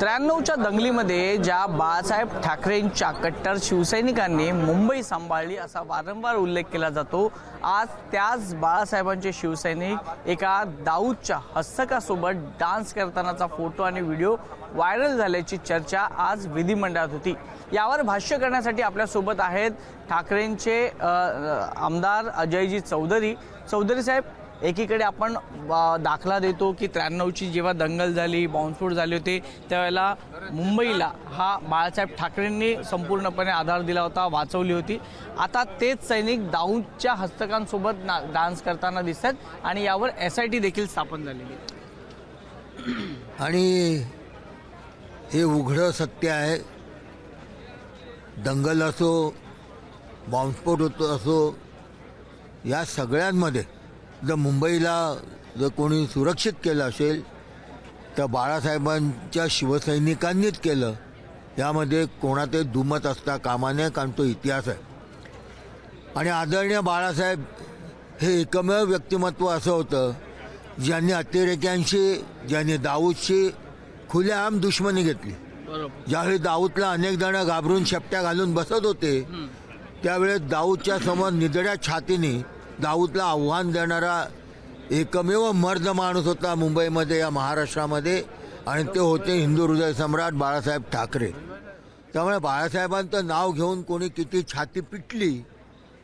त्र्याण्णवच्या दंगलीमध्ये ज्या बाळासाहेब ठाकरेंच्या कट्टर शिवसैनिकांनी मुंबई सांभाळली असा वारंवार उल्लेख केला जातो। आज त्याच बाळासाहेबांचे शिवसैनिक एका दाऊदच्या हस्तकासोबत डान्स करतानाचा फोटो आणि व्हिडिओ व्हायरल झाल्याची चर्चा आज विधिमंडळात होती। यावर भाष्य करण्यासाठी आपल्या सोबत आहेत ठाकरेंचे आमदार अजयजी चौधरी। चौधरी साहेब, एकीकडे आपण दाखला देतो की 93ची जेव्हा दंगल झाली, बॉम्बस्फोट झाले होते, त्यावेळेला मुंबईला हा बाळासाहेब ठाकरेंनी संपूर्णपणे आधार दिला होता, वाचवली होती। आता तेच सैनिक दाऊदच्या हस्तकांसोबत डान्स करताना दिसतात आणि यावर SIT देखील स्थापन झालेली आहे। आणि हे उघडं सत्य आहे। दंगल असो, बॉम्बस्फोट होतो असो, या सगळ्यांमध्ये जर मुंबईला जर कोणी सुरक्षित केलं असेल तर बाळासाहेबांच्या शिवसैनिकांनीच केलं, यामध्ये कोणाचे दुमत असता कामा नये, कारण तो इतिहास आहे। आणि आदरणीय बाळासाहेब हे एकमेव व्यक्तिमत्व असं होतं ज्यांनी अतिरेक्यांशी, ज्यांनी दाऊदशी खुलेआम दुश्मनी घेतली। ज्यावेळी दाऊदला अनेक जण घाबरून शेपट्या घालून बसत होते, त्यावेळेस दाऊदच्या समोर निधड्या छातीने दाऊदला आव्हान देणारा एकमेव मर्द माणूस होता मुंबईमध्ये, या महाराष्ट्रामध्ये, आणि ते होते हिंदू हृदय सम्राट बाळासाहेब ठाकरे। त्यामुळे बाळासाहेबांचं नाव घेऊन कोणी किती छाती पिटली,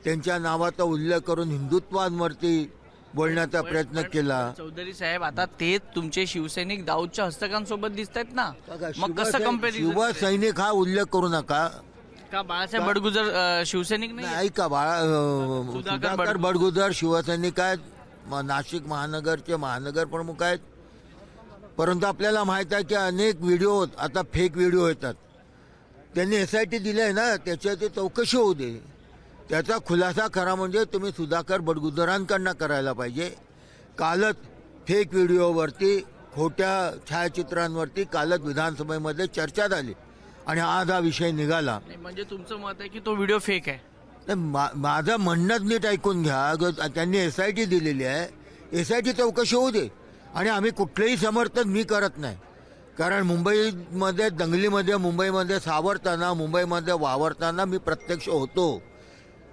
त्यांच्या नावाचा उल्लेख करून हिंदुत्वावरती बोलण्याचा प्रयत्न केला। चौधरी साहेब, आता ते तुमचे शिवसैनिक दाऊदच्या हस्तकांसोबत दिसतात ना, मग कसं कंपॅरिझन? शिवसैनिक हा उल्लेख करू नका का बाळासाहेब बडगुजर शिवसैनिक नाही का? सुधाकर बडगुजर शिवसैनिक आहेत, नाशिक महानगरचे महानगर प्रमुख आहेत। परंतु आपल्याला माहित आहे की अनेक व्हिडिओ आता फेक व्हिडिओ येतात। त्यांनी SIT दिले आहे ना, त्याच्यात चौकशी होऊ दे। त्याचा खुलासा करा, म्हणजे तुम्ही सुधाकर बडगुजरांकडनं करायला पाहिजे। कालच फेक व्हिडिओवरती, खोट्या छायाचित्रांवरती कालच विधानसभेमध्ये चर्चा झाली आणि आज हा विषय निघाला। म्हणजे तुमचं मत आहे की तो व्हिडिओ फेक आहे? माझं म्हणणंच नीट ऐकून घ्या। त्यांनी SIT दिलेली आहे, SIT चौकशी होऊ दे। आणि आम्ही कुठलेही समर्थन मी करत नाही, कारण मुंबईमध्ये दंगलीमध्ये, मुंबईमध्ये सावरताना, मुंबईमध्ये वावरताना मी प्रत्यक्ष होतो।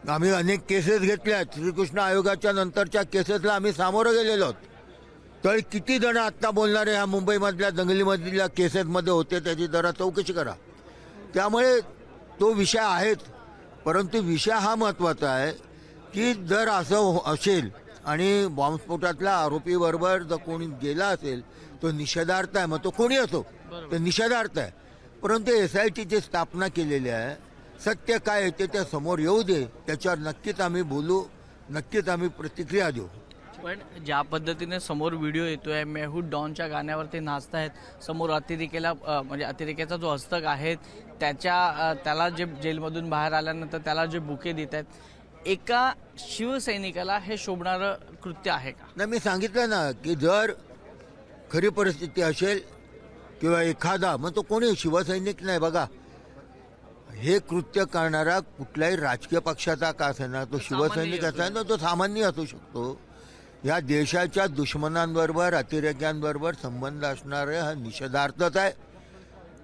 आम्ही अनेक केसेस घेतल्या, श्रीकृष्ण आयोगाच्या नंतरच्या केसेसला आम्ही सामोरं गेलेलो आहोत। तर किती जण आत्ता बोलणारे ह्या मुंबईमधल्या दंगलीमधल्या केसेसमध्ये होते, त्याची जरा चौकशी करा। त्यामुळे तो विषय आहेच, परंतु विषय हा महत्त्वाचा आहे की जर असं असेल आणि बॉम्बस्फोटातल्या आरोपीबरोबर जर कोणी गेला असेल तो निषेधार्थ आहे, मग तो कोणी असो तो निषेधार्थ आहे। परंतु SITची स्थापना केलेली आहे, सत्य काय येते ते समोर येऊ दे, त्याच्यावर नक्कीच आम्ही बोलू, नक्कीच आम्ही प्रतिक्रिया देऊ। पण ज्या पद्धतीने समोर व्हिडिओ येतोय, मेहूद डॉनच्या गाण्यावर ते नाचतायत, समोर अतिरेक्याला म्हणजे अतिरेक्याचा जो हस्तक आहे त्याला जे जेलमधून बाहेर आल्यानंतर त्याला जे बुके देत आहेत, एका शिवसैनिकाला हे शोभणारं कृत्य आहे का? नाही, मी सांगितलं ना की जर खरी परिस्थिती असेल किंवा एखादा, मग तो कोणी शिवसैनिक नाही, बघा हे कृत्य करणारा कुठल्याही राजकीय पक्षाचा का असेना, तो शिवसैनिक असेल, तो सामान्य असू शकतो। या देशाच्या दुश्मनांबरोबर, अतिरेक्यांबरोबर संबंध असणारे हा निषेधार्थच आहे।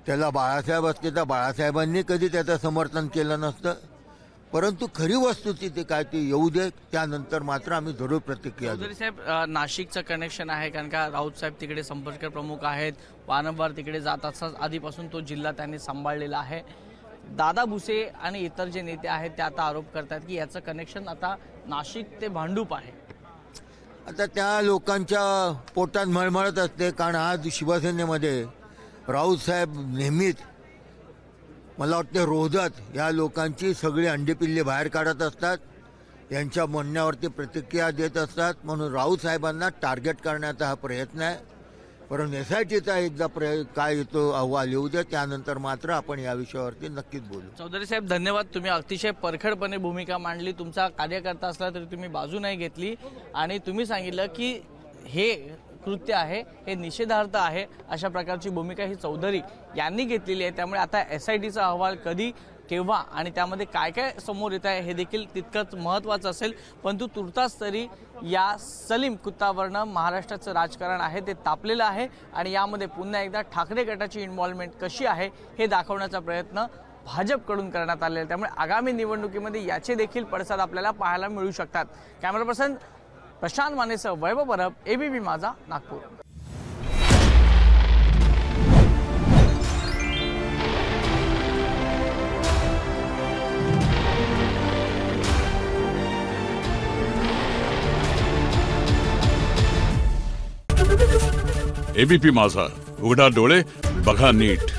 त्याला बाळासाहेब असते तर बाळासाहेबांनी कधी त्याचं समर्थन केलं नसतं। परंतु खरी वस्तुस्थिती काय ती येऊ दे, त्यानंतर मात्र आम्ही जरूर प्रतिक्रिया देऊ। चौधरी साहेब, नाशिकचं कनेक्शन आहे, कारण का राऊत साहेब तिकडे संपर्क प्रमुख आहेत, वारंवार तिकडे जात असतात, आधीपासून तो जिल्हा त्यांनी सांभाळलेला आहे। दादा भुसे आणि इतर जे नेते आहेत ते आता आरोप करतात की याचं कनेक्शन आता नाशिक ते भांडूप आहे। आता त्या लोकांच्या पोटात मळमळत असते, कारण आज शिवसेनेमध्ये राऊत साहेब नेहमीच मला वाटते रोजच या लोकांची सगळी अंडीपिल्ली बाहेर काढत असतात, यांच्या म्हणण्यावरती प्रतिक्रिया देत असतात। म्हणून राऊत साहेबांना टार्गेट करण्याचा हा प्रयत्न आहे। परंतु SITचा एकदा काय येतो अहवाल येऊ दे, त्यानंतर मात्र आपण या विषयावरती नक्कीच बोलू। चौधरी साहेब, धन्यवाद। तुम्ही अतिशय परखडपणे भूमिका मांडली, तुमचा कार्यकर्ता असला तरी तुम्ही बाजू नाही घेतली आणि तुम्ही सांगितलं की हे कृत्य आहे, हे निषेधार्थ आहे, अशा प्रकारची भूमिका ही चौधरी यांनी घेतलेली आहे। त्यामुळे आता SITचा अहवाल कधी केव्हा आणि त्यामध्ये काय काय समोर येत आहे हे देखील तितकंच महत्त्वाचं असेल। परंतु तुर्तास तरी या सलीम कुत्तावरनं महाराष्ट्राचं राजकारण आहे ते तापलेलं आहे आणि यामध्ये पुन्हा एकदा ठाकरे गटाची इन्व्हॉल्वमेंट कशी आहे हे दाखवण्याचा प्रयत्न भाजपकडून करण्यात आलेला आहे। त्यामुळे आगामी निवडणुकीमध्ये याचे देखील पडसाद आपल्याला पाहायला मिळू शकतात। कॅमेरा पर्सन प्रशांत मानेसह वैभव परब, एबीपी माझा, नागपूर। एबीपी माझा, उघडा डोळे बघा नीट।